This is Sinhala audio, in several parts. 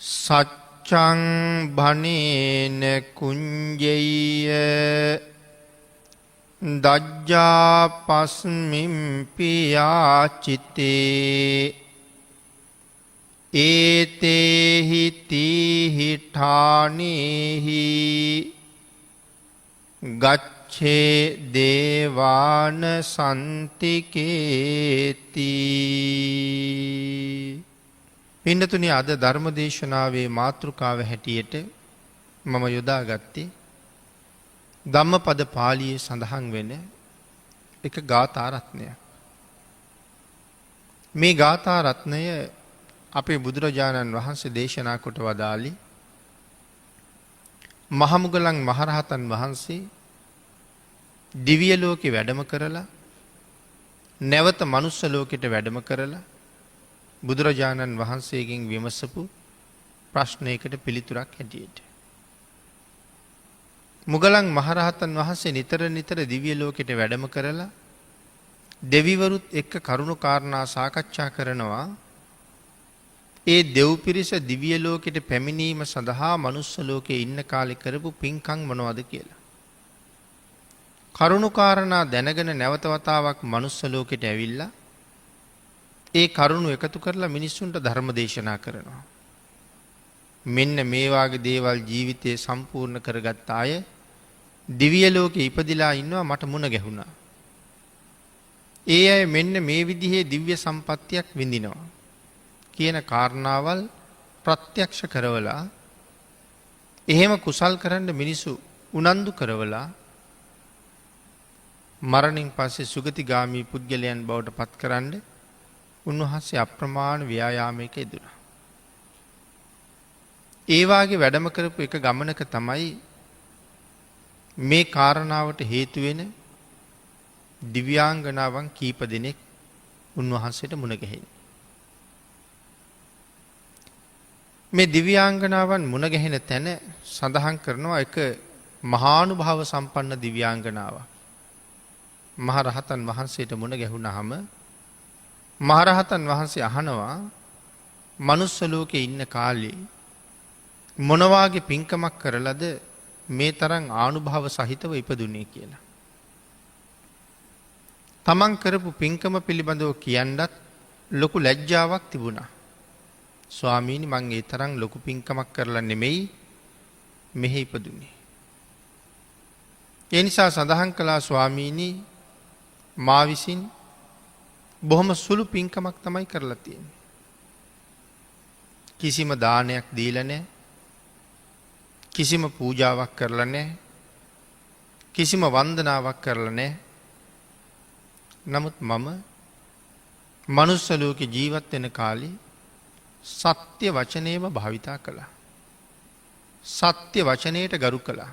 සච්චං භනේන කුඤ්ජෙය්‍ය දජ්ජාපස්මින් පියාචිතේ ඒතේහි තීහිඨානේහි ගච්ඡේ දේවාන සන්තිකේති. පින්නතුනි, අද ධර්මදේශනාවේ මාතෘකාව හැටියට මම යොදාගත්තේ ධම්මපද පාළියේ සඳහන් වෙන එක ගාථා රත්නයක්. මේ ගාථා රත්නය අපේ බුදුරජාණන් වහන්සේ දේශනා කොට වදාළි මහමුගලන් මහරහතන් වහන්සේ දිව්‍ය ලෝකේ වැඩම කරලා නැවත මනුස්ස ලෝකෙට වැඩම කරලා බුදුරජාණන් වහන්සේගෙන් විමසපු ප්‍රශ්නයකට පිළිතුරක් හැටියට. මුගලන් මහරහතන් වහන්සේ නිතර නිතර දිව්‍ය ලෝකෙට වැඩම කරලා දෙවිවරුත් එක්ක කරුණු කාරණා සාකච්ඡා කරනවා. ඒ දෙව් පිරිස දිව්‍ය ලෝකෙට පැමිණීම සඳහා මනුස්ස ලෝකේ ඉන්න කාලේ කරපු පින්කම් මොනවද කියලා. කරුණු කාරණා දැනගෙන නැවත වතාවක් මනුස්ස ලෝකෙට ඇවිල්ලා ඒ කරුණු එකතු කරලා මිනිස්සුන්ට ධර්ම දේශනා කරනවා. මෙන්න මේ වාගේ දේවල් ජීවිතේ සම්පූර්ණ කරගත්ත අය දිව්‍ය ලෝකේ ඉපදිලා ඉන්නවා මට මුණ ගැහුණා. ඒ අය මෙන්න මේ විදිහේ දිව්‍ය සම්පත්තියක් විඳිනවා කියන කාරණාවල් ප්‍රත්‍යක්ෂ කරවලා එහෙම කුසල් කරන්න මිනිසු උනන්දු කරවලා මරණින් පස්සේ සුගතිගාමී පුද්ගලයන් බවට පත් කරන්න උන්වහන්සේ අප්‍රමාණ ව්‍යායාමයක යෙදුණා. ඒ වාගේ වැඩම කරපු එක ගමනක තමයි මේ කාරණාවට හේතු වෙන දිව්‍යාංගනාවන් කීප දෙනෙක් උන්වහන්සේට මුණ ගැහෙන්නේ. මේ දිව්‍යාංගනාවන් මුණ ගැහෙන තැන සඳහන් කරනවා එක මහානුභාව සම්පන්න දිව්‍යාංගනාවක්. මහරහතන් වහන්සේට මුණ ගැහුණාම මහරහතන් වහන්සේ අහනවා මනුස්ස ලෝකේ ඉන්න කාලේ මොන වාගේ පින්කමක් කරලාද මේ තරම් ආනුභාව සහිතව ඉපදුනේ කියලා. තමන් කරපු පින්කම පිළිබඳව කියන්නත් ලොකු ලැජ්ජාවක් තිබුණා. ස්වාමීනි, මං ඒ තරම් ලොකු පින්කමක් කරලා නෙමෙයි මෙහි ඉපදුනේ. ඒ නිසා සඳහන් කළා ස්වාමීනි, මා විසින් බොහොම සුළු පින්කමක් තමයි කරලා තියෙන්නේ. කිසිම දානයක් දීලා නැහැ. කිසිම පූජාවක් කරලා නැහැ. කිසිම වන්දනාවක් කරලා නැහැ. නමුත් මම මනුස්ස ලෝකේ ජීවත් වෙන කාලේ සත්‍ය වචනේම භාවිතා කළා. සත්‍ය වචනයට ගරු කළා.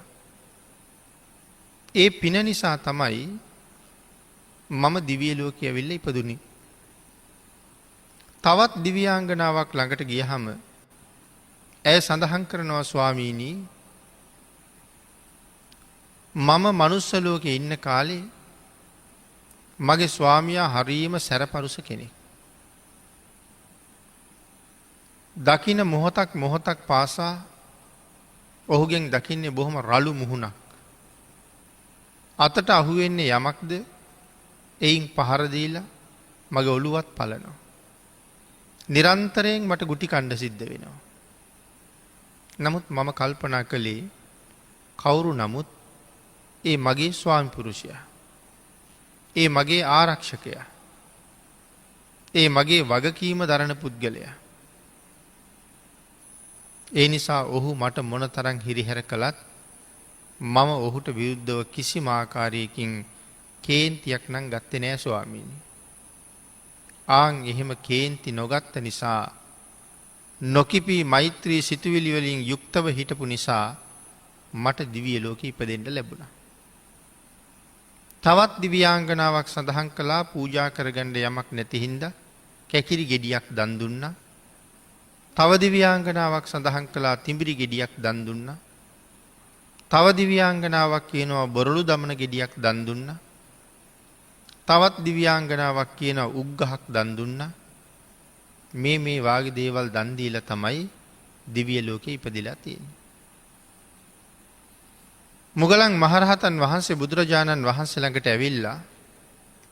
ඒ පින නිසා තමයි මම දිව්‍ය ලෝකයේ ඇවිල්ලා ඉපදුනේ. තවත් දිව්‍යාංගනාවක් ළඟට ගියහම ඇය සඳහන් කරනවා ස්වාමීනි, මම මනුස්ස ලෝකේ ඉන්න කාලේ මගේ ස්වාමියා හරීම සැරපරුස කෙනෙක්. දකින මොහොතක් පාසා ඔහුගෙන් දකින්නේ බොහොම රළු මුහුණක්. අතට අහුවෙන්නේ යමක්ද එයින් පහර දීලා මගේ ඔළුවත් පලනවා. නිරන්තරයෙන් මට ගුටි කණ්ඩ සිද්ධ වෙනවා. නමුත් මම කල්පනා කළේ කවුරු නමුත් ඒ මගේ ස්වාමි පුරුෂයා. ඒ මගේ ආරක්ෂකයා. ඒ මගේ වගකීම දරන පුද්ගලයා. ඒ නිසා ඔහු මට මොනතරම් හිරිහැර කළත් මම ඔහුට විරුද්ධව කිසිම ආකාරයකින් කේන්තියක් නම් ගත්තේ නෑ ස්වාමීනි. ආන් එහෙම කේන්ති නොගත්ත නිසා නොකිපී මෛත්‍රී සිතුවිලි වලින් යුක්තව හිටපු නිසා මට දිව්‍ය ලෝකෙ ඉපදෙන්න ලැබුණා. තවත් දිව්‍යාංගනාවක් සඳහන් කළා පූජා කරගන්න යමක් නැති හින්දා කැකිරි ගෙඩියක් දන් දුන්නා. තව දිව්‍යාංගනාවක් සඳහන් කළා තිඹිරි ගෙඩියක් දන් දුන්නා. තව දිව්‍යාංගනාවක් කියනවා බොරළු දමන ගෙඩියක් දන් දුන්නා. තවත් දිව්‍යාංගනාවක් කියනවා උග්ගහක් දන් දුන්නා. මේ වාගේ දේවල් දන් දීලා තමයි දිව්‍ය ලෝකේ ඉපදිලා තියෙන්නේ. මුගලන් මහරහතන් වහන්සේ බුදුරජාණන් වහන්සේ ළඟට ඇවිල්ලා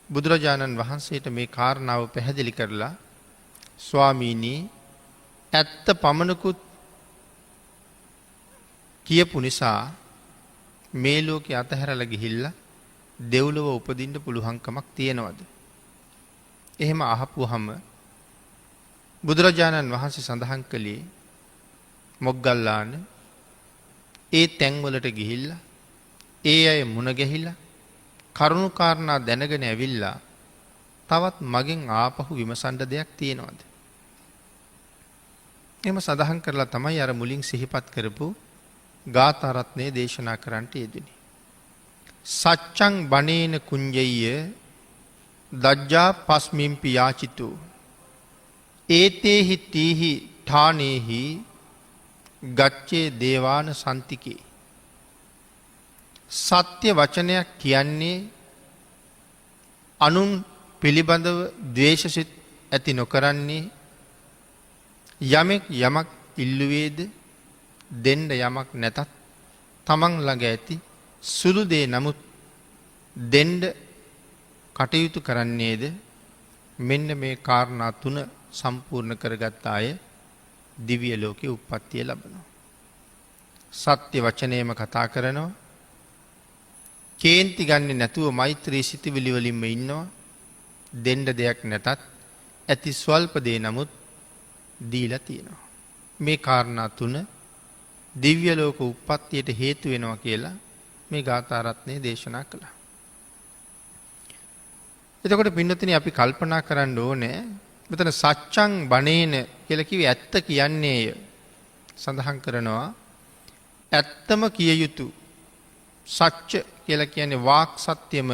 බුදුරජාණන් වහන්සේට මේ කාරණාව පැහැදිලි කරලා ස්වාමීනි ඇත්ත පමණකුත් කියපු නිසා මේ ලෝකේ අතහැරලා ගිහිල්ලා දෙව්ලොව උපදින්න පුළුවන්කමක් තියෙනවද? එහෙම අහපුවහම බුදුරජාණන් වහන්සේ සඳහන් කළේ මොග්ගල්ලාන ඒ තැන්වලට ගිහිල්ලා ඒ අය මුණ ගැහිලා කරුණු කාරණා දැනගෙන ඇවිල්ලා තවත් මගෙන් ආපහු විමසන්න දෙයක් තියෙනවද? එහෙම සඳහන් කරලා තමයි අර මුලින් සිහිපත් කරපු ගාථා රත්නයේ දේශනා කරන්නට යෙදුනේ. සච්ඡං බණේන කුඤ්ජෙය්‍ය දජ්ජා පස්මින්පි යාචිතු ඒතේහි තීහි ඨානේහි ගච්ඡේ දේවාන සන්තිකේ. සත්‍ය වචනයක් කියන්නේ අනුන් පිළිබඳව ද්වේෂසිත ඇති නොකරන්නේ, යමෙක් යමක් ඉල්ලුවේද දෙන්න යමක් නැතත් තමන් ළඟ ඇති සුළු දේ නමුත් දෙන්න කටයුතු කරන්නේද මෙන්න මේ කාරණා තුන සම්පූර්ණ කරගත් අය දිව්‍ය ලෝකේ උප්පත්තිය ලබනවා. සත්‍ය වචනයම කතා කරනවා, කේන්ති ගන්නේ නැතුව මෛත්‍රී සිතවිලි වලින්ම ඉන්නවා, දෙන්න දෙයක් නැතත් ඇති ස්වල්ප දේ නමුත් දීලා තියෙනවා. මේ කාරණා තුන දිව්‍ය ලෝක උප්පත්තියට හේතු වෙනවා කියලා මේ ගාථා රත්නයේ දේශනා කළා. එතකොට පින්නතුනි අපි කල්පනා කරන්න ඕනේ මෙතන සච්ඡං බණේන කියලා කිව්වේ ඇත්ත කියන්නේය. සඳහන් කරනවා ඇත්තම කිය යුතු. සත්‍ය කියලා කියන්නේ වාක් සත්‍යම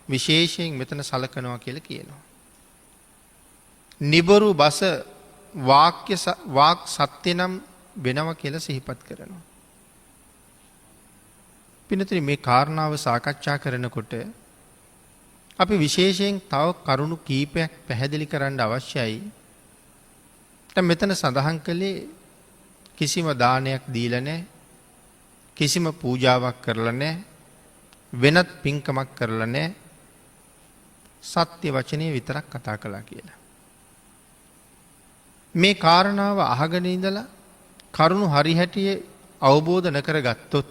විශේෂයෙන් මෙතන සලකනවා කියලා කියනවා. නිබරු බස වාක් සත්‍ය නම් වෙනවා කියලා සිහිපත් කරනවා. පින්නතුනි මේ කාරණාව සාකච්ඡා කරනකොට අපි විශේෂයෙන් තව කරුණු කීපයක් පැහැදිලි කරන්න අවශ්‍යයි. දැන් මෙතන සඳහන් කළේ කිසිම දානයක් දීලා නැහැ, කිසිම පූජාවක් කරලා නැහැ, වෙනත් පින්කමක් කරලා නැහැ, සත්‍ය වචනේ විතරක් කතා කළා කියලා. මේ කාරණාව අහගෙන ඉඳලා කරුණු හරිහැටියේ අවබෝධ නොකරගත්තොත්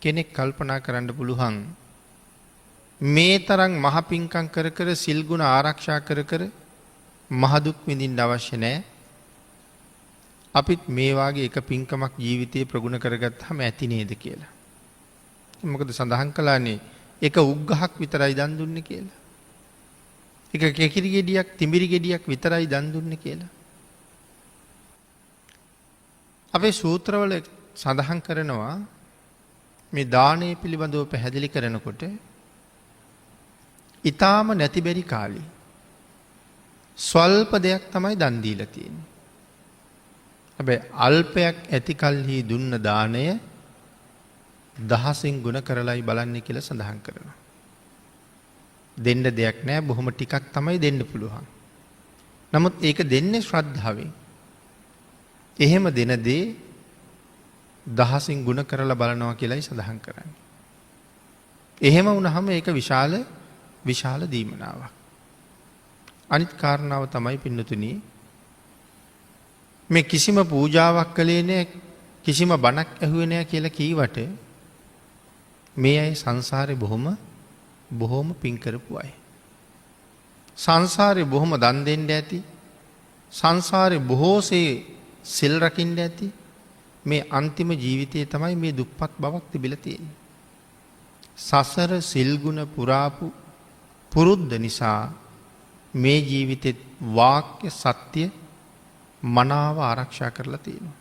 කෙනෙක් කල්පනා කරන්න පුළුවන් මේ තරම් මහ පිංකම් කර කර සිල් ගුණ ආරක්ෂා කර කර මහ දුක් විඳින්න අවශ්‍ය නැහැ. අපිත් මේ වාගේ එක පිංකමක් ජීවිතේ ප්‍රගුණ කරගත්තාම ඇති නේද කියලා. මොකද සඳහන් කළානේ එක උග්ගහක් විතරයි දන් දුන්නේ කියලා. එක කෙකිරි ගෙඩියක් තිඹිරි ගෙඩියක් විතරයි දන් දුන්නේ කියලා. අපේ සූත්‍රවල සඳහන් කරනවා මේ දානය පිළිබඳව පැහැදිලි කරනකොට ඊටාම නැති බැරි කාලේ ස්වල්ප දෙයක් තමයි දන් දීලා තියෙන්නේ. හැබැයි අල්පයක් ඇති කල්හි දුන්න දාණය දහසින් ගුණ කරලයි බලන්නේ කියලා සඳහන් කරනවා. දෙන්න දෙයක් නැහැ, බොහොම ටිකක් තමයි දෙන්න පුළුවන්. නමුත් ඒක දෙන්නේ ශ්‍රද්ධාවෙන්. එහෙම දෙන දේ දහසින් ගුණ කරලා බලනවා කියලායි සඳහන් කරන්නේ. එහෙම වුණාම ඒක විශාල දීමනාවක්. අනිත් කාරණාව තමයි පින්නතුනි මේ කිසිම පූජාවක් කළේ නැහැ, කිසිම බණක් ඇහුවේ නැහැ කියලා කීවට මේ අය සංසාරේ බොහොම පින් කරපු අය. සංසාරේ බොහොම දන් දෙන්න ඇති. සංසාරේ බොහෝසේ සිල් රකින්න ඇති. මේ අන්තිම ජීවිතයේ තමයි මේ දුක්පත් බවක් තිබිලා තියෙන්නේ. සසර සිල් ගුණ පුරාපු පුරුද්ද නිසා මේ ජීවිතෙත් වාක්‍ය සත්‍ය මනාව ආරක්ෂා කරලා තියෙනවා.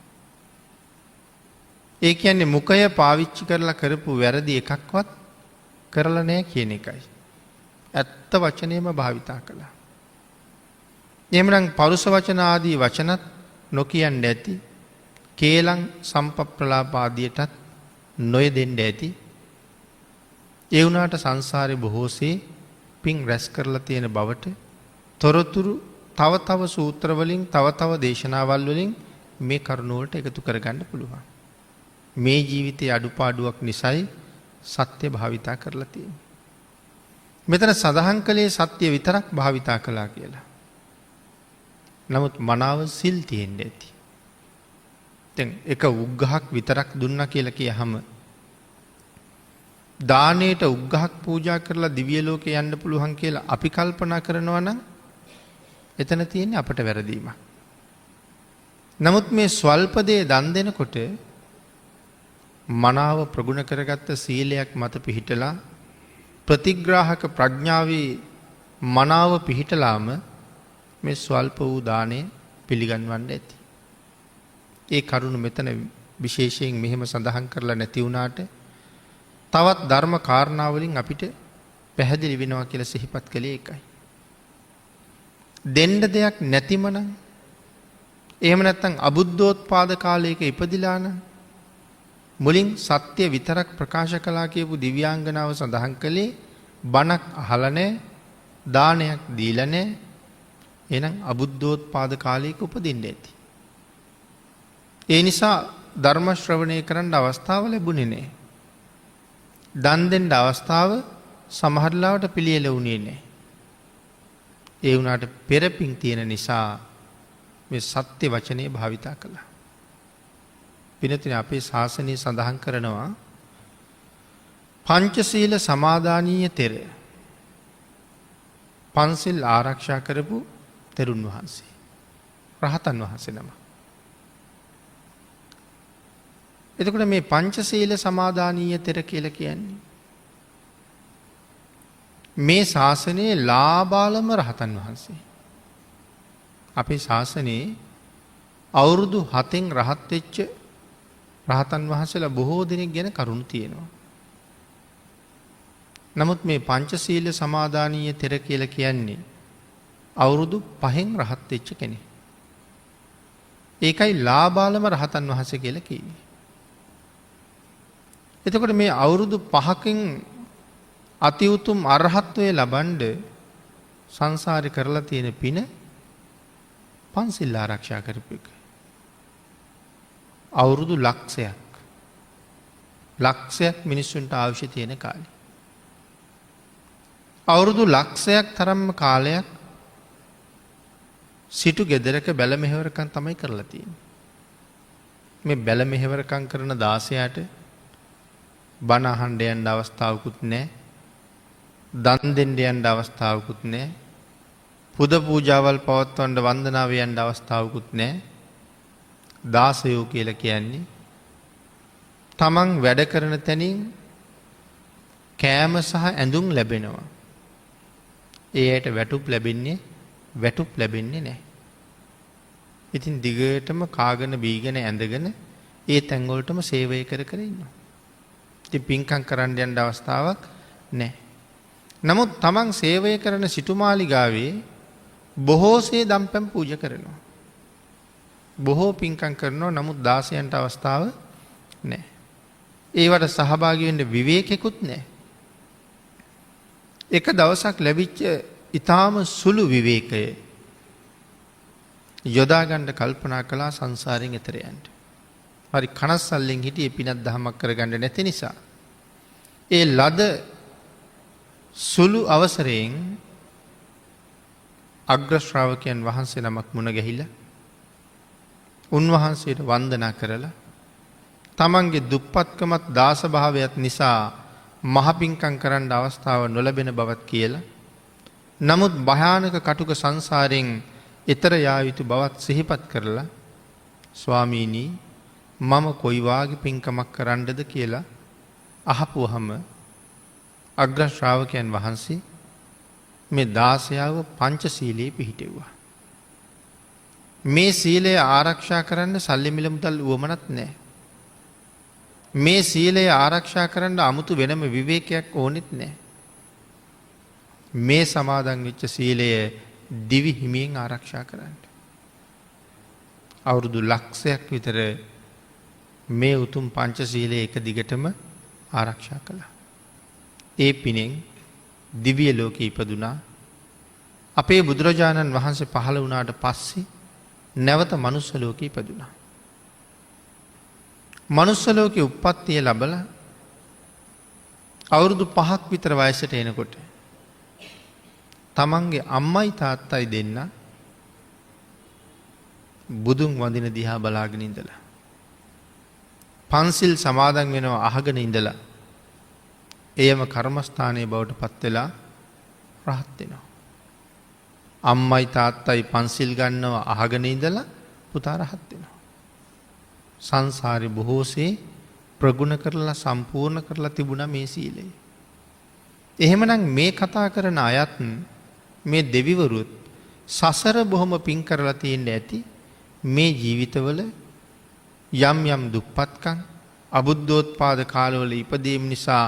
ඒ කියන්නේ මුඛය පාවිච්චි කරලා කරපු වැරදි එකක්වත් කරලා නැහැ කියන එකයි. ඇත්ත වචනේම භාවිතා කළා. එහෙමනම් පරුස වචන ආදී වචනත් නොකියන්න ඇති. කේලම් සම්පප්‍රලාප ආදියටත් නොයෙදෙන්න ඇති. ඒ වුණාට සංසාරේ බොහෝසේ පින් රැස් කරලා තියෙන බවට තොරතුරු තව තව සූත්‍ර වලින් තව තව දේශනාවල් වලින් මේ කරුණුවලට එකතු කරගන්න පුළුවන්. මේ ජීවිතයේ අඩුපාඩුවක් නිසායි සත්‍ය භාවිතා කරලා තියෙන්නේ. මෙතන සඳහන් කළේ සත්‍ය විතරක් භාවිතා කළා කියලා. නමුත් මනාව සිල් තියෙන්න ඇති. දැන් එක උග්ඝහක් විතරක් දුන්නා කියලා කියහම දානයට උග්ඝහක් පූජා කරලා දිව්‍ය ලෝකේ යන්න පුළුවන් කියලා අපි කල්පනා කරනවා නම් එතන තියෙන්නේ අපට වැරදීමක්. නමුත් මේ ස්වල්ප දේ දන් දෙනකොට මනාව ප්‍රගුණ කරගත්ත සීලයක් මත පිහිටලා ප්‍රතිග්‍රාහක ප්‍රඥාවේ මනාව පිහිටලාම මේ ස්වල්ප වූ දාණය පිළිගන්වන්න ඇති. ඒ කරුණ මෙතන විශේෂයෙන් මෙහෙම සඳහන් කරලා නැති වුණාට තවත් ධර්ම කාරණාවලින් අපිට පැහැදිලි වෙනවා කියලා සිහිපත් කළේ ඒකයි. දෙන්න දෙයක් නැතිමනම් එහෙම නැත්නම් අබුද්ධෝත්පාද කාලයක ඉපදිලා නම් මුලින් සත්‍ය විතරක් ප්‍රකාශ කළා කියපු දිව්‍යාංගනාව සඳහන් කළේ බණක් අහලා නැහැ, දානයක් දීලා නැහැ. එහෙනම් අබුද්ධෝත්පාද කාලයක උපදින්න ඇති. ඒ නිසා ධර්ම ශ්‍රවණය කරන්න අවස්ථාව ලැබුණේ නැහැ. දන් දෙන්න අවස්ථාව සමහර ලාවට පිළියෙල වුණේ නැහැ. ඒ වුණාට පෙරපින් තියෙන නිසා මේ සත්‍ය වචනේ භාවිතා කළා. පිනතින අපේ ශාසනය සඳහන් කරනවා පංචශීල සමාදානීය තෙර පන්සිල් ආරක්ෂා කරපු තෙරුන් වහන්සේ. රහතන් වහන්සේ නම. එතකොට මේ පංචශීල සමාදානීය තෙර කියලා කියන්නේ මේ ශාසනයේ ලාබාලම රහතන් වහන්සේ. අපේ ශාසනයේ අවුරුදු 7න් රහත් වෙච්ච රහතන් වහන්සේලා බොහෝ දෙනෙක් ගැන කරුණු තියෙනවා. නමුත් මේ පංචශීල සමාදානීය තෙර කියලා කියන්නේ අවුරුදු 5න් රහත් වෙච්ච කෙනෙක්. ඒකයි ලාබාලම රහතන් වහන්සේ කියලා කියන්නේ. එතකොට මේ අවුරුදු 5කින් අති උතුම් අරහත්වයේ ලබන්න සංසාරේ කරලා තියෙන පින පන්සිල් ආරක්ෂා කරපු එක. අවුරුදු ලක්ෂයක් මිනිස්සුන්ට අවශ්‍ය තියෙන කාලේ. අවුරුදු ලක්ෂයක් තරම්ම කාලයක් සිටු ගෙදරක බැල මෙහෙවරකම් තමයි කරලා තියෙන්නේ. මේ බැල මෙහෙවරකම් කරන 16ට බණ අහන්න යන්න අවස්ථාවකුත් නැහැ. දන් දෙන්න යන්න අවස්ථාවකුත් නැහැ. පුද පූජාවල් පවත්වන්න වන්දනාව යන්න අවස්ථාවකුත් නැහැ. 16 කියලා කියන්නේ තමන් වැඩ කරන තැනින් කෑම සහ ඇඳුම් ලැබෙනවා. ඒ ඇයට වැටුප් ලැබෙන්නේ නැහැ. ඉතින් දිගටම කාගෙන බීගෙන ඇඳගෙන ඒ තැන් වලටම සේවය කර ඉන්නවා. ඉතින් පින්කම් කරන්න යන්න අවස්ථාවක් නැහැ. නමුත් තමන් සේවය කරන සිටුමාලිගාවේ බොහෝසේ දම්පැන් පූජා කරනවා. බොහෝ පින්කම් කරනවා. නමුත් 16න්ට අවස්ථාව නැහැ. ඒවට සහභාගී වෙන්න විවේකෙකුත් නැහැ. එක දවසක් ලැබිච්ච ඊටාම සුළු විවේකය යොදා ගන්න කල්පනා කළා සංසාරයෙන් එතර යන්න. හරි කනස්සල්ලෙන් හිටියේ පිනක් දහමක් කරගන්න නැති නිසා. ඒ ලද සුළු අවසරයෙන් අග්‍ර ශ්‍රාවකයන් වහන්සේ නමක් මුණ ගැහිලා උන්වහන්සේට වන්දනා කරලා තමන්ගේ දුප්පත්කමත් දාස භාවයත් නිසා මහ පිංකම් කරන්න අවස්ථාව නොලැබෙන බවත් කියලා නමුත් භයානක කටුක සංසාරයෙන් එතර යා යුතු බවත් සිහිපත් කරලා ස්වාමීනි මම කොයි වාගේ පින්කමක් කරන්නද කියලා අහපුවහම අග්‍ර ශ්‍රාවකයන් වහන්සේ මේ 16ව පංචශීලයේ පිහිටෙව්වා. මේ සීලය ආරක්ෂා කරන්න සල්ලි මිල මුදල් උවමනත් නැහැ. මේ සීලය ආරක්ෂා කරන්න 아무තු වෙනම විවේකයක් ඕනෙත් නැහැ. මේ සමාදන් වෙච්ච සීලය දිවි හිමියෙන් ආරක්ෂා කරන්න. අවුරුදු ලක්ෂයක් විතර මේ උතුම් පංචශීලයේ එක දිගටම ආරක්ෂා කළා. ඒ පිනෙන් දිව්‍ය ලෝකේ ඉපදුනා. අපේ බුදුරජාණන් වහන්සේ පහළ වුණාට පස්සේ නැවත මනුස්ස ලෝකේ ඉපදුනා. මනුස්ස ලෝකේ උප්පත්තිය ලැබලා අවුරුදු 5ක් විතර වයසට එනකොට තමන්ගේ අම්මයි තාත්තයි දෙන්න බුදුන් වඳින දිහා බලාගෙන ඉඳලා පන්සිල් සමාදන් වෙනවා අහගෙන ඉඳලා එයම කර්මස්ථානයේ බවට පත් වෙලා රහත් වෙනවා. අම්මයි තාත්තයි පන්සිල් ගන්නවා අහගෙන ඉඳලා පුතා රහත් වෙනවා. සංසාරේ බොහෝසේ ප්‍රගුණ කරලා සම්පූර්ණ කරලා තිබුණා මේ සීලය. එහෙමනම් මේ කතා කරන අයත් මේ දෙවිවරුත් සසර බොහොම පින් කරලා තියෙන්න ඇති මේ ජීවිතවල යම් යම් දුප්පත්කම් අබුද්ධෝත්පාද කාලවල ඉපදීම නිසා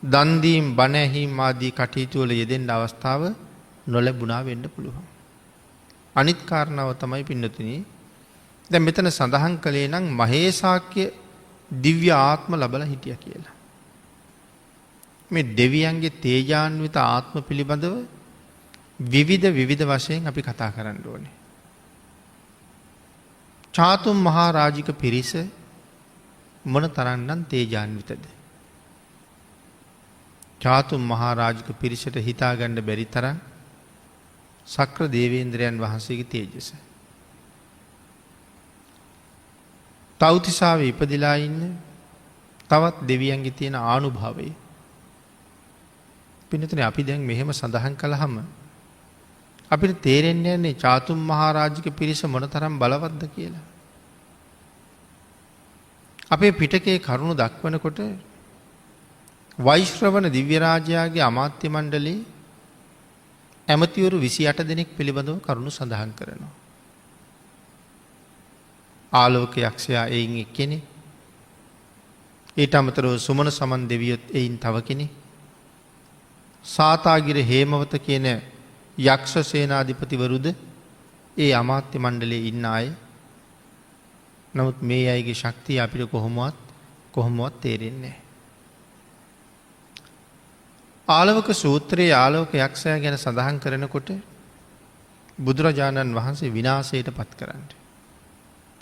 දන් දීම් බණ ඇහිම් ආදී කටයුතු වල යෙදෙන්න අවස්ථාව නොලැබුණා වෙන්න පුළුවන්. අනිත් කාරණාව තමයි පින්නතුනි දැන් මෙතන සඳහන් කළේ නම් මහේසාක්‍ය දිව්‍ය ආත්ම ලැබලා හිටියා කියලා. මේ දෙවියන්ගේ තේජාන්විත ආත්ම පිළිබඳව විවිධ වශයෙන් අපි කතා කරන්න ඕනේ. චාතුම් මහා රාජික පිරිස මොන තරම්නම් තේජාන්විතද? චාතුම් මහා රාජික පිරිසට හිතා ගන්න බැරි තරම් සක්‍ර දේවේන්ද්‍රයන් වහන්සේගේ තේජස. තව්තිසාවේ ඉපදිලා ඉන්න තවත් දෙවියන්ගේ තියෙන ආනුභාවය. පින්නතුනේ අපි දැන් මෙහෙම සඳහන් කළාම අපිට තේරෙන්නේ නැහැ චාතුම් මහා රාජික පිරිස මොනතරම් බලවත්ද කියලා. අපේ පිටකේ කරුණු දක්වනකොට වෛශ්‍රවණ දිව්‍ය රාජයාගේ අමාත්‍ය මණ්ඩලයේ ඇමතිවරු 28 දෙනෙක් පිළිබඳව කරුණු සඳහන් කරනවා. ආලෝක යක්ෂයා එයින් එක්කෙනෙක්. ඊට අමතරව සුමන සමන් දෙවියොත් එයින් තව කෙනෙක්. සාතාගිර හේමවත කියන යක්ෂ සේනාධිපතිවරුද ඒ අමාත්‍ය මණ්ඩලයේ ඉන්න අය. නමුත් මේ අයගේ ශක්තිය අපිට කොහොමවත් තේරෙන්නේ නැහැ. ආලවක සූත්‍රයේ ආලෝක යක්ෂයා ගැන සඳහන් කරනකොට බුදුරජාණන් වහන්සේ විනාශයට පත් කරන්න.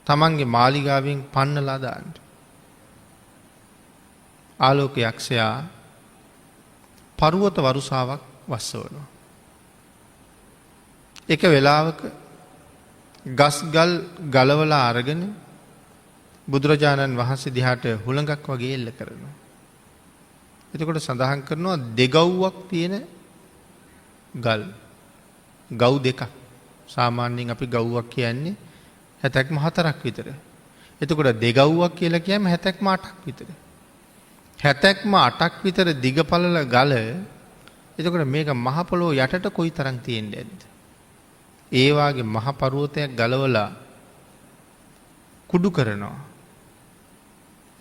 තමන්ගේ මාලිගාවෙන් පන්නලා දාන්න. ආලෝක යක්ෂයා පර්වත වරුසාවක් වස්සවනවා. එක වෙලාවක ගස්ගල් ගලවලා අරගෙන බුදුරජාණන් වහන්සේ දිහාට හුළඟක් වගේ එල්ල කරනවා. එතකොට සඳහන් කරනවා දෙගව්වක් තියෙන ගල්. ගව් දෙකක්. සාමාන්‍යයෙන් අපි ගව්වක් කියන්නේ 74ක් විතර. එතකොට දෙගව්වක් කියලා කියම 78ක් විතර. 78ක් විතර දිග පළල ගල. එතකොට මේක මහ පොළොව යටට කොයි තරම් තියෙන්නේ නැද්ද? ඒ වාගේ මහ පර්වතයක් ගලවලා කුඩු කරනවා.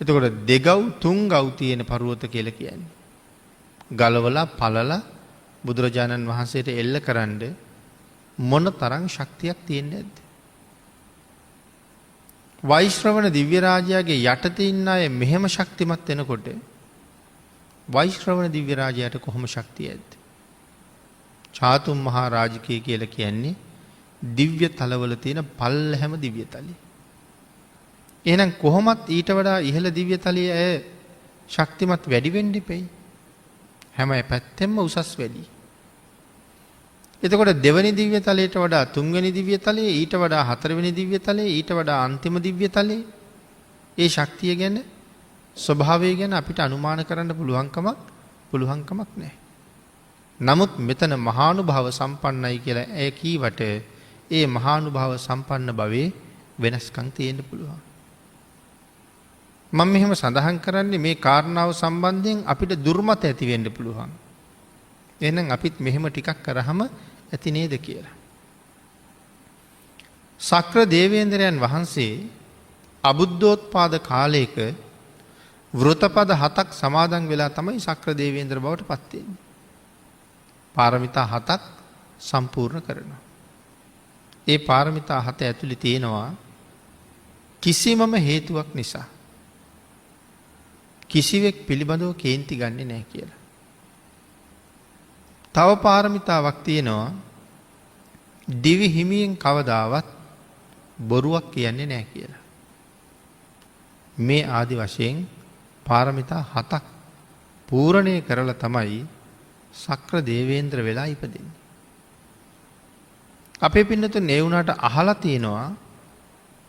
එතකොට දෙගව් තුන් ගව් තියෙන පර්වත කියලා කියන්නේ. ගලවලා පළලා බුදුරජාණන් වහන්සේට එල්ල කරන්න මොන තරම් ශක්තියක් තියෙන්නේ නැද්ද? වෛශ්‍රවණ දිව්‍ය රාජයාගේ යටතේ ඉන්න අය මෙහෙම ශක්තිමත් වෙනකොට වෛශ්‍රවණ දිව්‍ය රාජයාට කොහොම ශක්තියක්ද? චාතුම් මහා රාජිකය කියලා කියන්නේ දිව්‍ය තලවල තියෙන පල්ලැහැම දිව්‍ය තලයි. එහෙනම් කොහොමත් ඊට වඩා ඉහළ දිව්‍ය තලයේ අය ශක්තිමත් වැඩි වෙන්න ඉපෙයි. හැම පැත්තෙම උසස් වැඩි. එතකොට දෙවෙනි දිව්‍ය තලයට වඩා තුන්වෙනි දිව්‍ය තලයේ ඊට වඩා හතරවෙනි දිව්‍ය තලයේ ඊට වඩා අන්තිම දිව්‍ය තලයේ ඒ ශක්තිය ගැන ස්වභාවය ගැන අපිට අනුමාන කරන්න පුළුවන්කමක් නැහැ. නමුත් මෙතන මහානුභාව සම්පන්නයි කියලා ඇය කීවට ඒ මහානුභාව සම්පන්න භවයේ වෙනස්කම් තියෙන්න පුළුවන්. මම මෙහෙම සඳහන් කරන්නේ මේ කාරණාව සම්බන්ධයෙන් අපිට දුර්මත ඇති වෙන්න පුළුවන්. එහෙනම් අපිත් මෙහෙම ටිකක් කරාම ඇති නේද කියලා. සක්‍ර දේවේන්ද්‍රයන් වහන්සේ අබුද්ධෝත්පාද කාලයක වෘතපද 7ක් සමාදන් වෙලා තමයි සක්‍ර දේවේන්ද්‍ර බවට පත් වෙන්නේ. පාරමිතා 7ක් සම්පූර්ණ කරනවා. ඒ පාරමිතා 7 ඇතුළේ තියෙනවා කිසිමම හේතුවක් නිසා කිසිවෙක් පිළිබඳව කේන්ති ගන්නෙ නැහැ කියලා. තව පාරමිතාවක් තියෙනවා දිවි හිමියෙන් කවදාවත් බොරුවක් කියන්නේ නැහැ කියලා. මේ ආදි වශයෙන් පාරමිතා 7ක් පූර්ණේ කරලා තමයි සක්‍ර දේවේන්ද්‍ර වෙලා ඉපදෙන්නේ. අපේ පින්නතුන් ඒ වුණාට අහලා තියෙනවා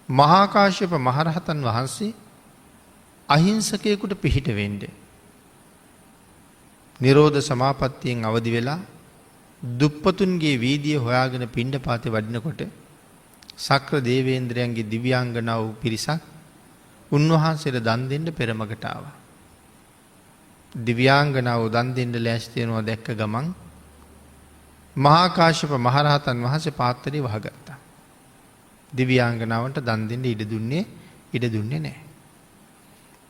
මහා කාශ්‍යප මහරහතන් වහන්සේ අහිංසකයෙකුට පිහිට වෙන්නේ. නිරෝධ සමාපත්තියෙන් අවදි වෙලා දුප්පතුන්ගේ වීදිය හොයාගෙන පිණ්ඩපාතේ වඩිනකොට සක්‍ර දේවේන්ද්‍රයන්ගේ දිව්‍යාංගනාව පිරිසක් උන්වහන්සේට දන් දෙන්න පෙරමගට ආවා. දිව්‍යාංගනාව දන් දෙන්න ලෑස්ති වෙනවා දැක්ක ගමන් මහා කාශ්‍යප මහරහතන් වහන්සේ පාත්‍රය වහගත්තා. දිව්‍යාංගනාවන්ට දන් දෙන්න ඉඩ දුන්නේ නැහැ.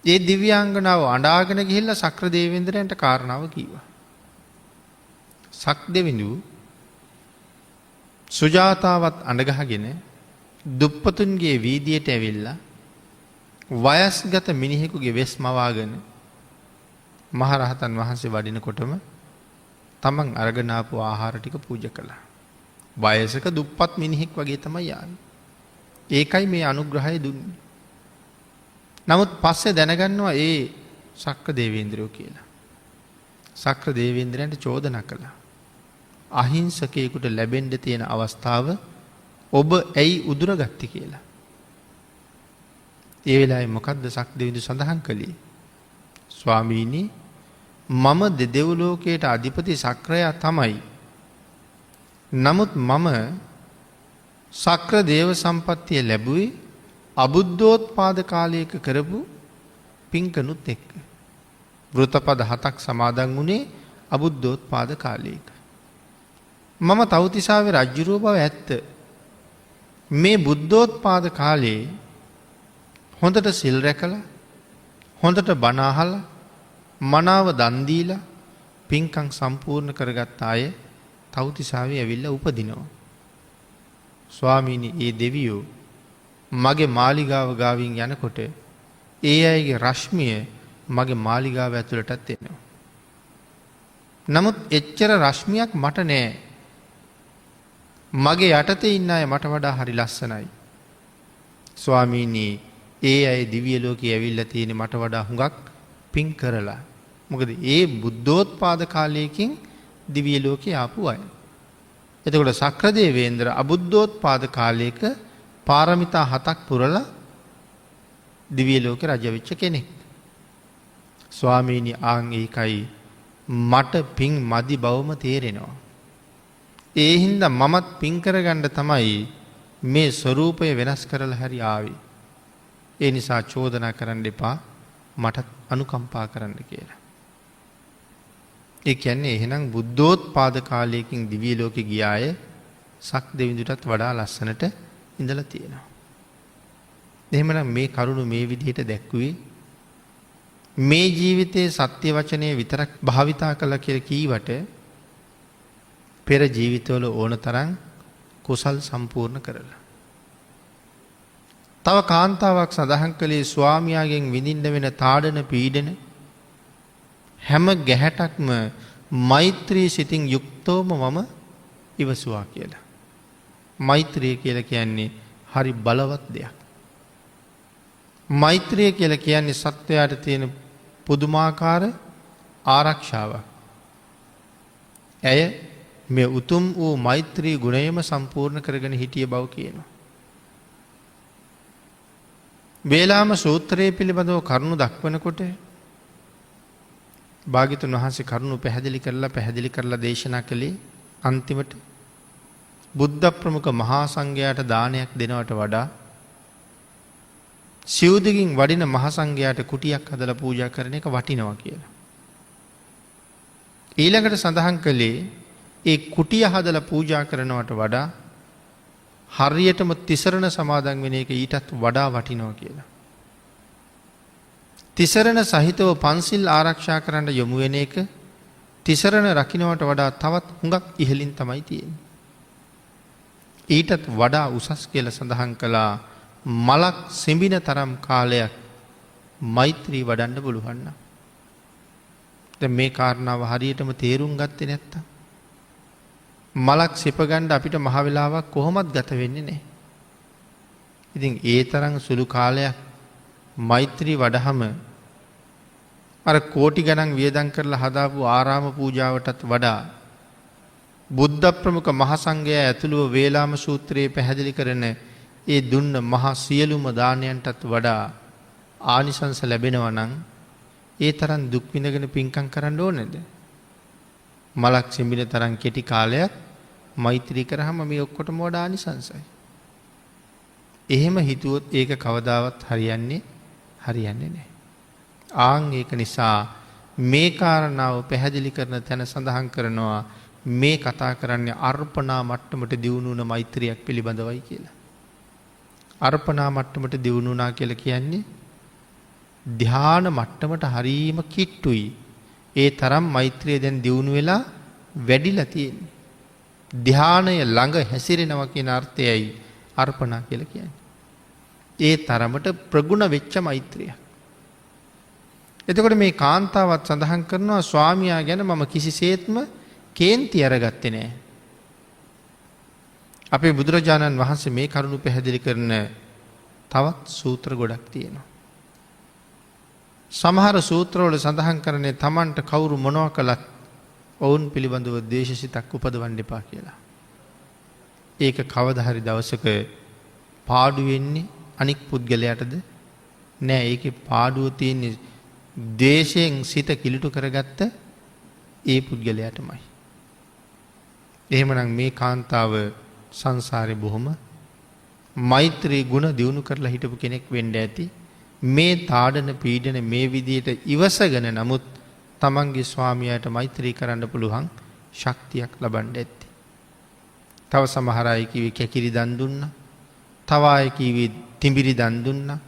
ඒ දිව්‍යාංගනාව අඬාගෙන ගිහිල්ලා සක්‍ර දේවේන්ද්‍රයන්ට කාරණාව කිව්වා. සක් දෙවිඳු සුජාතාවත් අඬගහගෙන දුප්පතුන්ගේ වීදියට ඇවිල්ලා වයස්ගත මිනිහෙකුගේ වෙස් මවාගෙන මහරහතන් වහන්සේ වඩිනකොටම තමන් අරගෙන ආපු ආහාර ටික පූජා කළා. වයසක දුප්පත් මිනිහෙක් වගේ තමයි යාවේ. ඒකයි මේ අනුග්‍රහය දුන්නේ. නමුත් පස්සේ දැනගන්නවා ඒ සක්‍ර දේවේන්ද්‍රයෝ කියලා. සක්‍ර දේවේන්ද්‍රයන්ට චෝදනා කළා. අහිංසකයෙකුට ලැබෙන්න තියෙන අවස්ථාව ඔබ ඇයි උදුරගත්තේ කියලා. ඒ වෙලාවේ මොකද්ද සක් දෙවිඳු සඳහන් කළේ? ස්වාමීනි මම දෙව් ලෝකයට අධිපති සක්‍රයා තමයි. නමුත් මම සක්‍ර දේව සම්පත්තිය ලැබුවේ අබුද්ධෝත්පාද කාලයක කරපු පින්කනුත් එක්ක. වෘතපද 7ක් සමාදන් වුණේ අබුද්ධෝත්පාද කාලයක. මම තව්තිසාවේ රජුරෝ බව ඇත්ත. මේ බුද්ධෝත්පාද කාලේ හොඳට සිල් රැකලා හොඳට බණ අහලා මනාව දන් දීලා පින්කම් සම්පූර්ණ කරගත් අය තව්තිසාවේ ඇවිල්ලා උපදිනවා. ස්වාමීනි ඒ දෙවියෝ මගේ මාලිගාව ගාවින් යනකොට ඒ අයගේ රශ්මිය මගේ මාලිගාව ඇතුළටත් එනවා. නමුත් එච්චර රශ්මියක් මට නෑ. මගේ යටතේ ඉන්න අය මට වඩා හරි ලස්සනයි. ස්වාමීනි ඒ අය දිව්‍ය ලෝකේ ඇවිල්ලා තියෙන්නේ මට වඩා හුඟක් පින් කරලා. මොකද ඒ බුද්ධෝත්පාද කාලයකින් දිව්‍ය ලෝකේ ආපු අය. එතකොට සක්‍ර දේවේන්ද්‍ර අබුද්ධෝත්පාද කාලයක පාරමිතා 7ක් පුරලා දිව්‍ය ලෝකේ රජ වෙච්ච කෙනෙක්. ස්වාමීනි ආන් ඒකයි මට පින් මදි බවම තේරෙනවා. ඒ හින්දා මමත් පින් කරගන්න තමයි මේ ස්වરૂපය වෙනස් කරලා හරි ආවේ. ඒ නිසා චෝදනා කරන්න එපා මට අනුකම්පා කරන්න කියලා. ඒ කියන්නේ එහෙනම් බුද්ධෝත්පාද කාලයකින් දිව්‍ය ලෝකෙ ගියාය සක් දෙවිඳුටත් වඩා ලස්සනට ඉඳලා තියෙනවා. එහෙමනම් මේ කරුණ මේ විදිහට දැක්ුවේ මේ ජීවිතයේ සත්‍ය වචනය විතරක් භාවිතා කළා කියලා කීවට පෙර ජීවිතවල ඕන තරම් කුසල් සම්පූර්ණ කරලා. තව කාන්තාවක් සඳහන් කළේ ස්වාමියාගෙන් විඳින්න වෙන තාඩන පීඩන හැම ගැහැටක්ම මෛත්‍රී සිතින් යුක්තවම මම ඉවසුවා කියලා. මෛත්‍රිය කියලා කියන්නේ හරි බලවත් දෙයක්. මෛත්‍රිය කියලා කියන්නේ සත්වයාට තියෙන පුදුමාකාර ආරක්ෂාවක්. ඇය මේ උතුම් වූ මෛත්‍රී ගුණයම සම්පූර්ණ කරගෙන හිටිය බව කියනවා. වේලාම සූත්‍රයේ පිළිබඳව කරුණු දක්වනකොට භාග්‍යතුන් වහන්සේ කරුණු පැහැදිලි කරලා දේශනා කළේ අන්තිමට බුද්ධ ප්‍රමුඛ මහා සංඝයාට දානයක් දෙනවට වඩා සිවුදිගින් වඩින මහා සංඝයාට කුටියක් හදලා පූජා කරන එක වටිනවා කියලා. ඊළඟට සඳහන් කළේ ඒ කුටිය හදලා පූජා කරනවට වඩා හරියටම තිසරණ සමාදන් වෙන එක ඊටත් වඩා වටිනවා කියලා. තිසරණ සහිතව පන්සිල් ආරක්ෂා කරන්න යොමු වෙන එක තිසරණ රකින්නවට වඩා තවත් හුඟක් ඉහළින් තමයි තියෙන්නේ. ඊටත් වඩා උසස් කියලා සඳහන් කළා මලක් සිඹින තරම් කාලයක් මෛත්‍රී වඩන්න පුළුවන් නම්. දැන් මේ කාරණාව හරියටම තේරුම් ගත්තේ නැත්තම් මලක් සිප ගන්න අපිට මහ වෙලාවක් කොහොමත් ගත වෙන්නේ නැහැ. ඉතින් ඒ තරම් සුළු කාලයක් මෛත්‍රී වඩහම අර කෝටි ගණන් වියදම් කරලා හදාපු ආරාම පූජාවටත් වඩා බුද්ධ ප්‍රමුඛ මහ සංඝයා ඇතුළුව වේලාම සූත්‍රයේ පැහැදිලි කරන ඒ දුන්න මහා සියලුම දානයන්ටත් වඩා ආනිසංස ලැබෙනවා නම් ඒ තරම් දුක් විඳගෙන පින්කම් කරන්න ඕනේද? මලක් සිඹින තරම් කෙටි කාලයක් මෛත්‍රී කරාම මේ ඔක්කොටම වඩා ආනිසංසයි. එහෙම හිතුවොත් ඒක කවදාවත් හරියන්නේ නැහැ. ආන් ඒක නිසා මේ කාරණාව පැහැදිලි කරන තැන සඳහන් කරනවා මේ කතා කරන්නේ අර්පණා මට්ටමට දියුණු වුණ මෛත්‍රියක් පිළිබඳවයි කියලා. අර්පණා මට්ටමට දියුණු වුණා කියලා කියන්නේ ධ්‍යාන මට්ටමට හරීම කිට්ටුයි. ඒ තරම් මෛත්‍රිය දැන් දියුණු වෙලා වැඩිලා තියෙන්නේ. ධ්‍යානය ළඟ හැසිරෙනවා කියන අර්ථයයි අර්පණා කියලා කියන්නේ. ඒ තරමට ප්‍රගුණ වෙච්ච මෛත්‍රියක්. එතකොට මේ කාන්තාවත් සඳහන් කරනවා ස්වාමියා ගැන මම කිසිසේත්ම කේන්ති අරගත්තේ නැහැ. අපේ බුදුරජාණන් වහන්සේ මේ කරුණු පැහැදිලි කරන තවත් සූත්‍ර ගොඩක් තියෙනවා. සමහර සූත්‍රවල සඳහන් කරන්නේ Tamanට කවුරු මොනවා කළත් ඔවුන් පිළිබඳව ද්වේෂසිතක් උපදවන්න එපා කියලා. ඒක කවදා හරි දවසක පාඩු වෙන්නේ අනික් පුද්ගලයාටද? නෑ, ඒකේ පාඩුව තියෙන්නේ ද්වේෂයෙන් සිත කිලිටු කරගත්ත ඒ පුද්ගලයාටමයි. එහෙමනම් මේ කාන්තාව සංසාරේ බොහොම මෛත්‍රී ගුණ දියුණු කරලා හිටපු කෙනෙක් වෙන්න ඇති. මේ තාඩන පීඩන මේ විදියට ඉවසගෙන නමුත් තමන්ගේ ස්වාමියාට මෛත්‍රී කරන්න පුළුවන් ශක්තියක් ලබන්න ඇති. තව සමහර අය කිව්වේ කැකිරි දන් දුන්නා. තව අය කිව්වේ තිඹිරි දන් දුන්නා.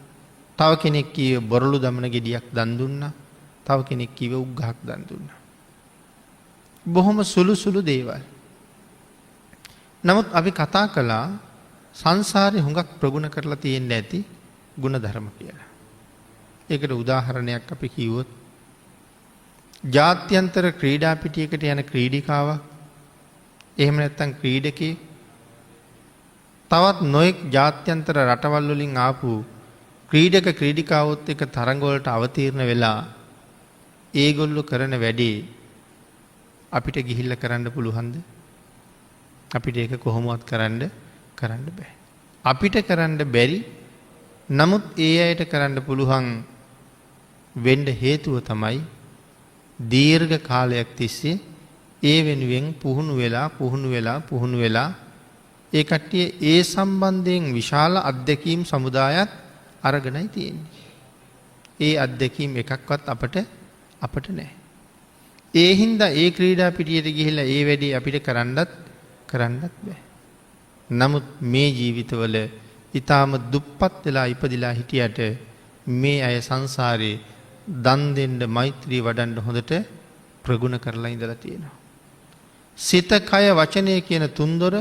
තව කෙනෙක් කිව්වේ බොරළු දමන ගෙඩියක් දන් දුන්නා. තව කෙනෙක් කිව්වේ උග්ගහක් දන් දුන්නා. බොහොම සුළු දේවල්. නමුත් අපි කතා කළා සංසාරේ හුඟක් ප්‍රගුණ කරලා තියෙන්න ඇති ගුණ ධර්ම කියලා. ඒකට උදාහරණයක් අපි කිව්වොත් ජාත්‍යන්තර ක්‍රීඩා පිටියකට යන ක්‍රීඩිකාවක් එහෙම නැත්නම් ක්‍රීඩකයෙක් තවත් නොයෙක් ජාත්‍යන්තර රටවල් වලින් ආපු ක්‍රීඩක ක්‍රීඩිකාවොත් එක්ක තරඟ වලට අවතීර්ණ වෙලා ඒගොල්ලෝ කරන වැඩේ අපිට ගිහිල්ලා කරන්න පුළුවන්ද? අපිට ඒක කොහොමවත් කරන්න බෑ. අපිට කරන්න බැරි නමුත් ඒ අයට කරන්න පුළුවන් වෙන්න හේතුව තමයි දීර්ඝ කාලයක් තිස්සේ ඒ වෙනුවෙන් පුහුණු වෙලා ඒ කට්ටිය ඒ සම්බන්ධයෙන් විශාල අත්දැකීම් සමුදායක් අරගෙනයි තියෙන්නේ. ඒ අත්දැකීම් එකක්වත් අපට නැහැ. ඒ හින්දා ඒ ක්‍රීඩා පිටියට ගිහිල්ලා ඒ වැඩේ අපිට කරන්නත් බෑ. නමුත් මේ ජීවිතවල ඊටාම දුප්පත් වෙලා ඉපදිලා හිටියට මේ අය සංසාරේ දන් දෙන්න මෛත්‍රී වඩන්න හොඳට ප්‍රගුණ කරලා ඉඳලා තියෙනවා. සිත කය වචනය කියන තුන්දොර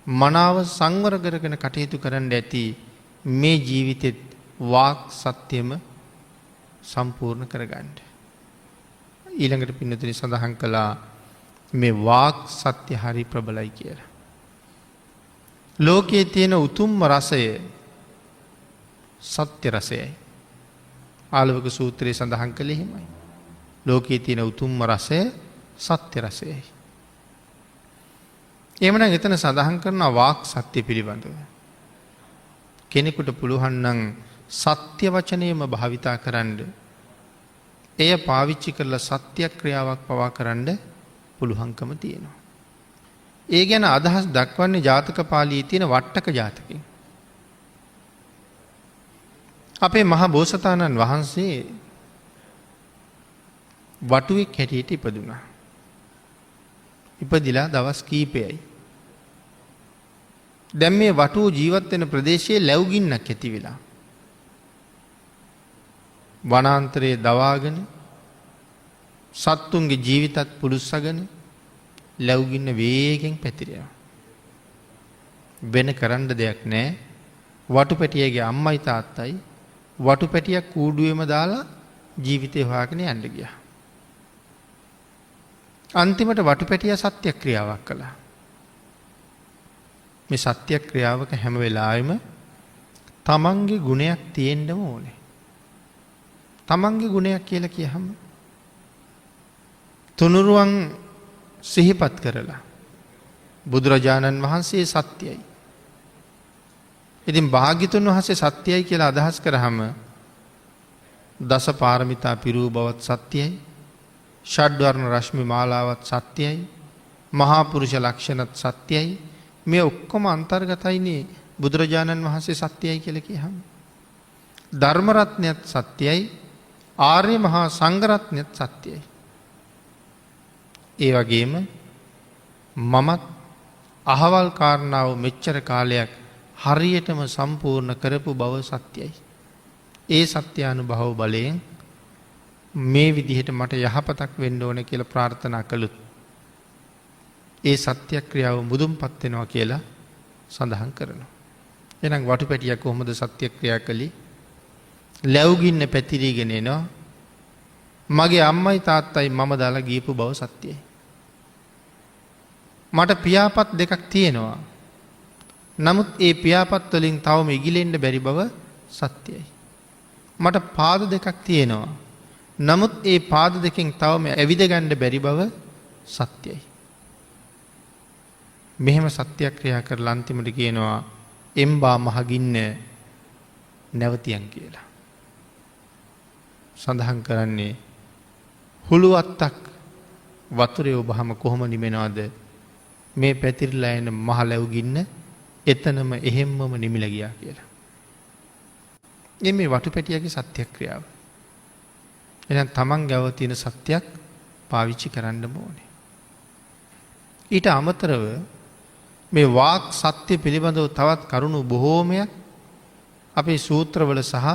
මනාව සංවර කරගෙන කටයුතු කරන්න ඇති මේ ජීවිතෙත් වාක් සත්‍යම සම්පූර්ණ කරගන්න. ඊළඟට පින්නතුනි සඳහන් කළා මේ වාක් සත්‍ය හරි ප්‍රබලයි කියලා. ලෝකයේ තියෙන උතුම්ම රසය සත්‍ය රසයයි. ආලවක සූත්‍රයේ සඳහන් කළේ එහෙමයි. ලෝකයේ තියෙන උතුම්ම රසය සත්‍ය රසයයි. එහෙමනම් එතන සඳහන් කරන වාක් සත්‍ය පිළිබඳව කෙනෙකුට පුළුවන් නම් සත්‍ය වචනයම භාවිතා කරන්න එය පාවිච්චි කරලා සත්‍යක්‍රියාවක් පවා කරන්න පුළුවන්කම තියෙනවා. ඒ ගැන අදහස් දක්වන්නේ ජාතක පාළියේ තියෙන වට්ටක ජාතකයෙන්. අපේ මහා බෝසතාණන් වහන්සේ වටුවෙක් හැටියට ඉපදුනා. ඉපදිලා දවස් කීපයයි. දැන් මේ වටුව ජීවත් වෙන ප්‍රදේශයේ ලැබුගින්නක් ඇති වෙලා. වනාන්තරයේ දවාගෙන සත්තුන්ගේ ජීවිතත් පුලුස්සගෙන ලැබුගින්න වේගෙන් පැතිරෙනවා. වෙන කරන්න දෙයක් නැහැ. වටුපැටියගේ අම්මයි තාත්තයි වටුපැටියක් කූඩුවේම දාලා ජීවිතේ හොයාගෙන යන්න ගියා. අන්තිමට වටුපැටිය සත්‍යක්‍රියාවක් කළා. මේ සත්‍යක්‍රියාවක හැම වෙලාවෙම තමන්ගේ ගුණයක් තියෙන්නම ඕනේ. තමන්ගේ ගුණයක් කියලා කියහම තුනුරුවන් සිහිපත් කරලා බුදුරජාණන් වහන්සේ සත්‍යයි. ඉතින් භාග්‍යතුන් වහන්සේ සත්‍යයි කියලා අදහස් කරාම දස පාරමිතා පිරූ බවත් සත්‍යයි. ෂඩ්වර්ණ රශ්මි මාලාවත් සත්‍යයි. මහා පුරුෂ ලක්ෂණත් සත්‍යයි. මේ ඔක්කොම අන්තර්ගතයිනේ බුදුරජාණන් වහන්සේ සත්‍යයි කියලා කියහම. ධර්ම රත්නයත් සත්‍යයි. ආර්ය මහා සංඝ රත්නයත් සත්‍යයි. ඒ වගේම මමත් අහවල් කාරණාව මෙච්චර කාලයක් හරියටම සම්පූර්ණ කරපු බව සත්‍යයි. ඒ සත්‍යානුභව බලයෙන් මේ විදිහට මට යහපතක් වෙන්න ඕන කියලා ප්‍රාර්ථනා කළොත් ඒ සත්‍යක්‍රියාව මුදුන්පත් වෙනවා කියලා සඳහන් කරනවා. එහෙනම් වටුපැටියක් කොහොමද සත්‍යක්‍රියා කළේ? ලැබුගින්න පැතිරීගෙන එනවා. මගේ අම්මයි තාත්තයි මම දාලා ගියපු බව සත්‍යයි. මට පියාපත් දෙකක් තියෙනවා. නමුත් ඒ පියාපත් වලින් තවම ඉගිලෙන්න බැරි බව සත්‍යයි. මට පාද දෙකක් තියෙනවා. නමුත් ඒ පාද දෙකෙන් තවම ඇවිද ගන්න බැරි බව සත්‍යයි. මෙහෙම සත්‍යක්‍රියා කරලා අන්තිමට කියනවා එම්බා මහගින්න නැවතියන් කියලා. සඳහන් කරන්නේ හුළුවත්තක් වතුරේ ඔබහම කොහොම නිමෙනවද? මේ පැතිරිලා එන මහ ලැබුගින්න එතනම එහෙම්මම නිමිලා ගියා කියලා. මේ වටුපැටියගේ සත්‍යක්‍රියාව. එහෙනම් තමන් ගාව තියෙන සත්‍යයක් පාවිච්චි කරන්න ඕනේ. ඊට අමතරව මේ වාක් සත්‍ය පිළිබඳව තවත් කරුණු බොහෝමයක් අපේ සූත්‍රවල සහ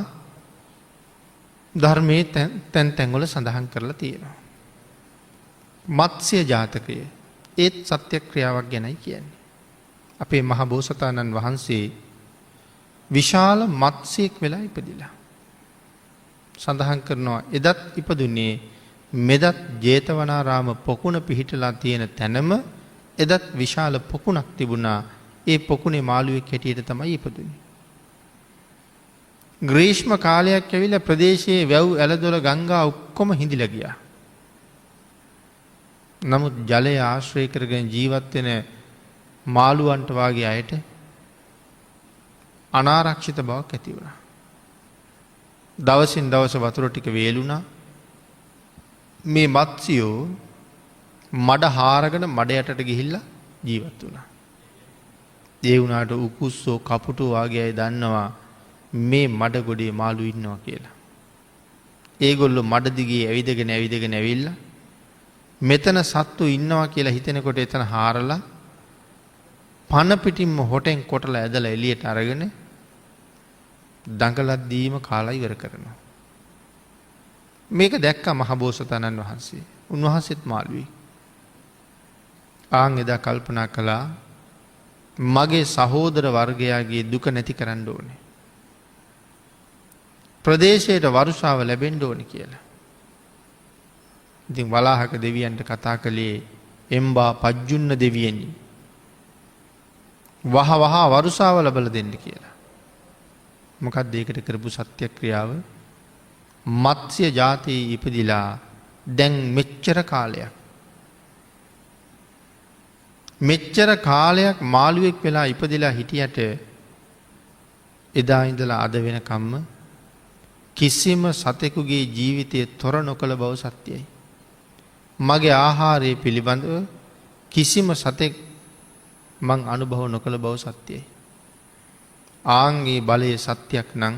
ධර්මයේ තැන් තැන්වල සඳහන් කරලා තියෙනවා. මත්ස්‍ය ජාතකය ඒත් සත්‍යක්‍රියාවක් ගැනයි කියන්නේ. අපේ මහ බෝසතාණන් වහන්සේ විශාල මත්ස්‍යයෙක් වෙලා ඉපදිලා. සඳහන් කරනවා එදත් ඉපදුනේ මෙදත් ජේතවනාරාම පොකුණ පිහිටලා තියෙන තැනම එදත් විශාල පොකුණක් තිබුණා. ඒ පොකුණේ මාළුවෙක් හැටියට තමයි ඉපදුනේ. ග්‍රීෂ්ම කාලයක් ඇවිල්ලා ප්‍රදේශයේ වැව් ඇලදොල ගංගා ඔක්කොම හිඳිලා ගියා. නමුත් ජලය ආශ්‍රය කරගෙන ජීවත් වෙන මාළුවන්ට වාගේ අයට අනාරක්ෂිත බවක් ඇති වුණා. දවසින් දවස වතුර ටික වේලුණා. මේ මත්ස්‍යෝ මඩ හාරගෙන මඩ යටට ගිහිල්ලා ජීවත් වුණා. ඒ වුණාට උකුස්සෝ කපුටු වාගේ අය දන්නවා මේ මඩ ගොඩේ මාළු ඉන්නවා කියලා. ඒගොල්ලෝ මඩ දිගේ ඇවිදගෙන ඇවිල්ලා මෙතන සත්තු ඉන්නවා කියලා හිතෙනකොට එතන හාරලා පන පිටින්ම හොටෙන් කොටලා ඇදලා එළියට අරගෙන දඟලක් දීම කාලා ඉවර කරනවා. මේක දැක්ක මහබෝසතාණන් වහන්සේ. උන්වහන්සේත් මාළුවෙක්. ආන් එදා කල්පනා කළා මගේ සහෝදර වර්ගයාගේ දුක නැති කරන්න ඕනේ. ප්‍රදේශයට වරුසාව ලැබෙන්න ඕනේ කියලා. ඉතින් වලාහක දෙවියන්ට කතා කළේ එම්බා පජ්ජුන්න දෙවියනි. වහ වරුසාව ලබලා දෙන්න කියලා. මොකක්ද ඒකට කරපු සත්‍යක්‍රියාව? මත්ස්‍ය ජාතියේ ඉපදිලා දැන් මෙච්චර කාලයක් මාළුවෙක් වෙලා ඉපදිලා හිටියට එදා ඉඳලා අද වෙනකම්ම කිසිම සතෙකුගේ ජීවිතයේ තොර නොකළ බව සත්‍යයි. මගේ ආහාරය පිළිබඳව කිසිම සතෙක් මං අනුභව නොකළ බව සත්‍යයි. ආන්ගේ බලයේ සත්‍යයක් නම්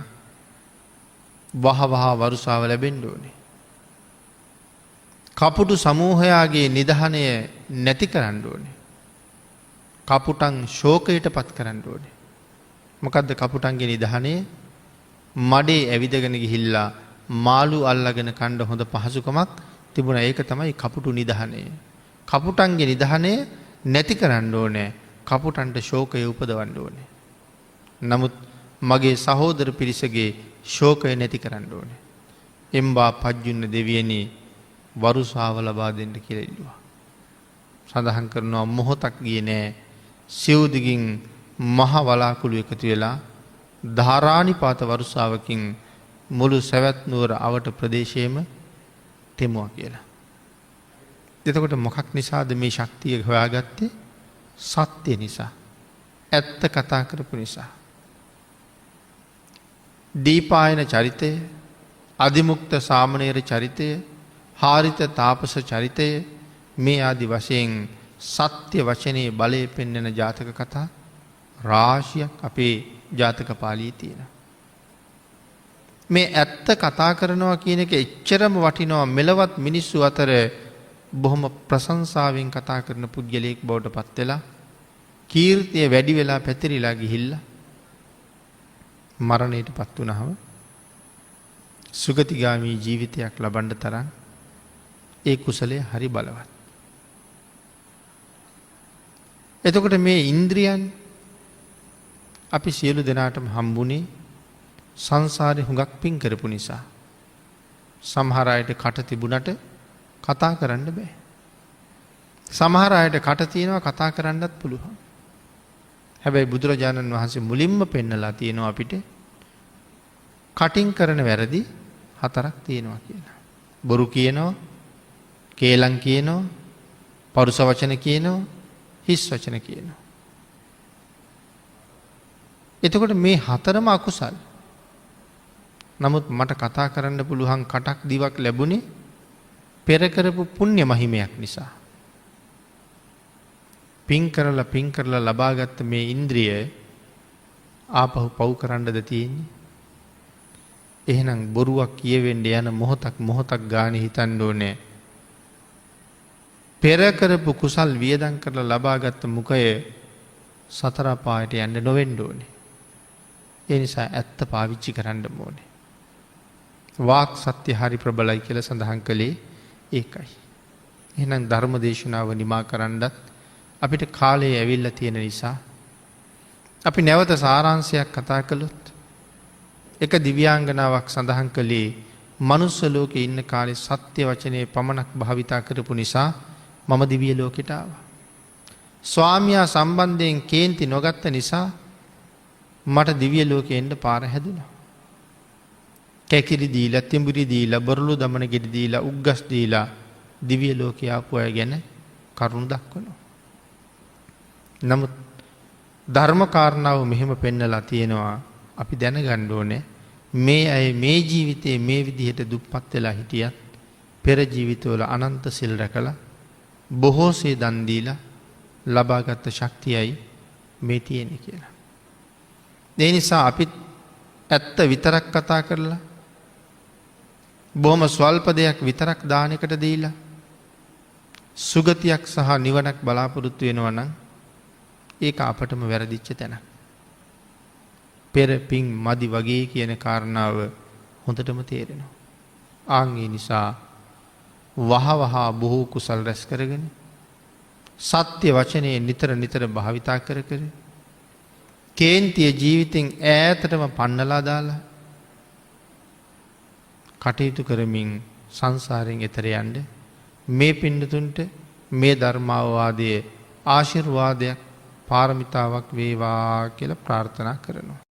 වහ වරුසාව ලැබෙන්න ඕනේ. කපුටු සමූහයාගේ නිධානය නැති කරන්න ඕනේ. කපුටන් ශෝකයට පත් කරන්න ඕනේ. මොකද්ද කපුටන්ගේ නිධානය? මඩේ ඇවිදගෙන ගිහිල්ලා මාළු අල්ලගෙන කන්න හොඳ පහසුකමක් තිබුණා. ඒක තමයි කපුටු නිධානය. කපුටන්ගේ නිධානය නැති කරන්න ඕනේ. කපුටන්ට ශෝකය උපදවන්න ඕනේ. නමුත් මගේ සහෝදර පිරිසගේ ශෝකය නැති කරන්න ඕනේ. එම්බා පජ්ජුන්න දෙවියනි වරුසාව ලබා දෙන්න කියලා ඉල්ලුවා. සඳහන් කරනවා මොහොතක් ගියේ නෑ. සිව්දිගින් මහ වලාකුළු එකතු වෙලා ධාරානිපාත වරුසාවකින් මුළු සැවැත් නුවර අවට ප්‍රදේශයේම තෙමුවා කියලා. එතකොට මොකක් නිසාද මේ ශක්තිය හොයාගත්තේ? සත්‍ය නිසා. ඇත්ත කතා කරපු නිසා. දීපායන චරිතය, අධිමුක්ත සාමණේර චරිතය, හාරිත තාපස චරිතය මේ ආදි වශයෙන් සත්‍ය වචනේ බලය පෙන්වන ජාතක කතා රාශියක් අපේ ජාතක පාළියේ තියෙනවා. මේ ඇත්ත කතා කරනවා කියන එක එච්චරම වටිනවා මෙලවත් මිනිස්සු අතර බොහොම ප්‍රශංසාවෙන් කතා කරන පුද්ගලයෙක් බවට පත් වෙලා කීර්තිය වැඩි වෙලා පැතිරිලා ගිහිල්ලා මරණයට පත් වුණාම සුගතිගාමී ජීවිතයක් ලබන්න තරම් ඒ කුසලය හරි බලවත්. එතකොට මේ ඉන්ද්‍රියන් අපි සියලු දෙනාටම හම්බුනේ සංසාරේ හුඟක් පින් කරපු නිසා. සමහර අයට කට තිබුණට කතා කරන්න බෑ. සමහර අයට කට තියෙනවා කතා කරන්නත් පුළුවන්. හැබැයි බුදුරජාණන් වහන්සේ මුලින්ම පෙන්නලා තියෙනවා අපිට කටින් කරන වැරදි 4ක් තියෙනවා කියලා. බොරු කියනවා, කේලම් කියනවා, පරුස වචන කියනවා, හිස් වචන කියනවා. එතකොට මේ 4ම අකුසල්. නමුත් මට කතා කරන්න පුළුවන් කටක් දිවක් ලැබුණේ පෙර කරපු පුණ්‍ය මහිමයක් නිසා. පින් කරලා ලබාගත්ත මේ ඉන්ද්‍රිය ආපහු පව් කරන්නද තියෙන්නේ? එහෙනම් බොරුවක් කියවෙන්න යන මොහොතක් ගානේ හිතන්න ඕනේ. පෙර කරපු කුසල් වියදම් කරලා ලබාගත්ත මුඛය සතර පායට යන්න නොවෙන්න ඕනේ. ඒ නිසා ඇත්ත පාවිච්චි කරන්න ඕනේ. වාක් සත්‍ය හරි ප්‍රබලයි කියලා සඳහන් කළේ ඒකයි. එහෙනම් ධර්ම දේශනාව නිමා කරන්නත් අපිට කාලය ඇවිල්ලා තියෙන නිසා අපි නැවත සාරාංශයක් කතා කළොත් එක දිව්‍යාංගනාවක් සඳහන් කළේ මනුස්ස ලෝකේ ඉන්න කාලේ සත්‍ය වචනේ පමණක් භාවිතා කරපු නිසා මම දිව්‍ය ලෝකෙට ආවා. ස්වාමියා සම්බන්ධයෙන් කේන්ති නොගත්ත නිසා මට දිව්‍ය ලෝකෙ එන්න පාර හැදුනා. කැකිරි දීලා, තිඹුරි දීලා, බොරළු දමන ගෙඩි දීලා, උග්ගස් දීලා දිව්‍ය ලෝකේ ආපු අය ගැන කරුණ දක්වනවා. නමුත් ධර්ම කාරණාව මෙහෙම පෙන්නලා තියෙනවා. අපි දැනගන්න ඕනේ මේ අය මේ ජීවිතේ මේ විදිහට දුප්පත් වෙලා හිටියත් පෙර ජීවිතවල අනන්ත සිල් රැකලා බොහෝසේ දන් දීලා ලබාගත් ශක්තියයි මේ තියෙන්නේ කියලා. ඒ නිසා අපිත් ඇත්ත විතරක් කතා කරලා බොහොම ස්වල්ප දෙයක් විතරක් දානයකට දීලා සුගතියක් සහ නිවනක් බලාපොරොත්තු වෙනවා නම් ඒක අපටම වැරදිච්ච තැනක්. පෙර පින් මදි වගේ කියන කාරණාව හොඳටම තේරෙනවා. ආන් ඒ නිසා වහවහ බොහෝ කුසල් රැස් කරගෙන සත්‍ය වචනේ නිතර භාවිතා කර කේන්තිය ජීවිතෙන් ඈතටම පන්නලා දාලා කටයුතු කරමින් සංසාරයෙන් එතර යන්න මේ පින්නතුන්ට මේ ධර්මාවවාදයේ ආශිර්වාදයක් පාරමිතාවක් වේවා කියලා ප්‍රාර්ථනා කරනවා.